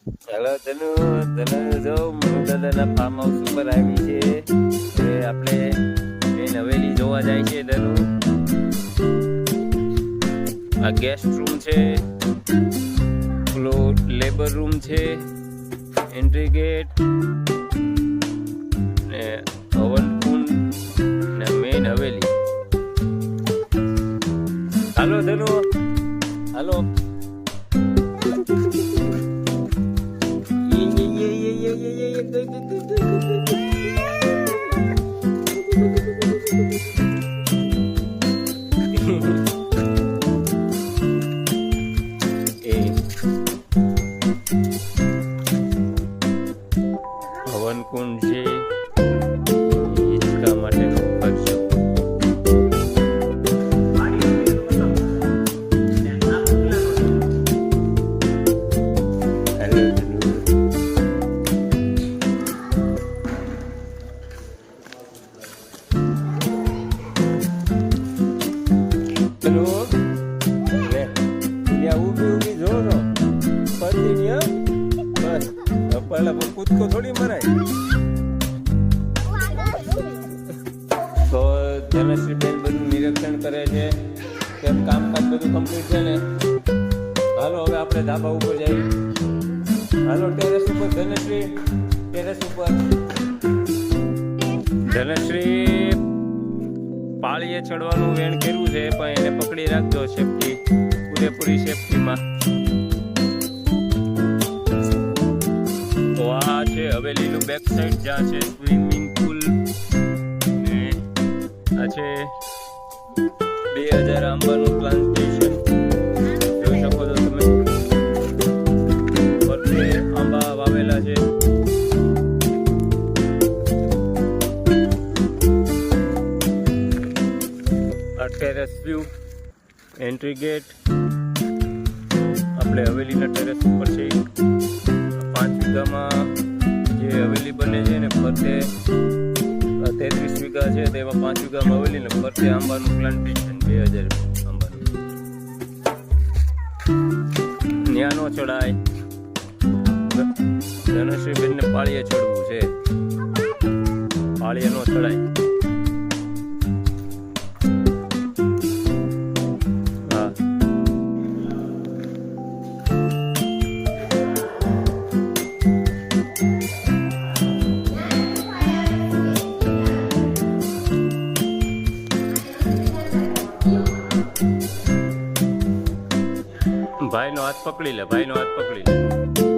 Hello ધનુ, તને જો મનુ દાદાના ફાર્મ હાઉસ ઉપર આવી છે. હવે આપણે એની હવેલી જોવા જાય છે. ધનુ, આ ગેસ્ટ રૂમ છે, પેલો લેબર રૂમ છે, એન્ટ્રી ગેટ ને હવન કુંડ ને મેઇન હવેલી. હાલો ધનુ, હાલો. હવન કુંડ છે, હિંચકા માટેનો ખર્ચ. કૂદકો થોડી મરાય. તો ધનશ્રી બેન બધું નિરીક્ષણ કરે છે કે કામકાજ બધું કમ્પ્લીટ છે ને. હાલો હવે આપણે ધાબા ઉપર જઈએ. હાલો ટેરેસ ઉપર ધનશ્રી, ટેરેસ ઉપર. ધનશ્રી પાળીએ ચડવાનું વેણ કર્યું છે, પણ એને પકડી રાખજો સેફટી, પૂરેપૂરી સેફટીમાં. તો આ છે હવેલીનું બેક સાઈડ, જ્યાં છે સ્વિમિંગ પુલ ને આ છે 2000 આંબાનું પ્લાન્ટેશન. જોઈ શકો છો તમે, ફરતે આંબા વાવેલા છે. આ ટેરેસ વ્યૂ, એન્ટ્રી ગેટ. આપણે હવેલીના ટેરેસ ઉપર છે. 5 વીઘામાં જે હવેલી બને છે ને, ફરતે 33 વીઘા છે, તેમાં 5 વીઘામાં હવેલી ને ફરતે આંબાનું પ્લાન્ટેશન 2000 આંબાનું. ન્યા નો ચડાય. ધનશ્રીબેન ને પાળીએ ચડવું છે, પાળીએ નો ચડાય. ભાઈનો હાથ પકડી લે, ભાઈનો હાથ પકડી લે.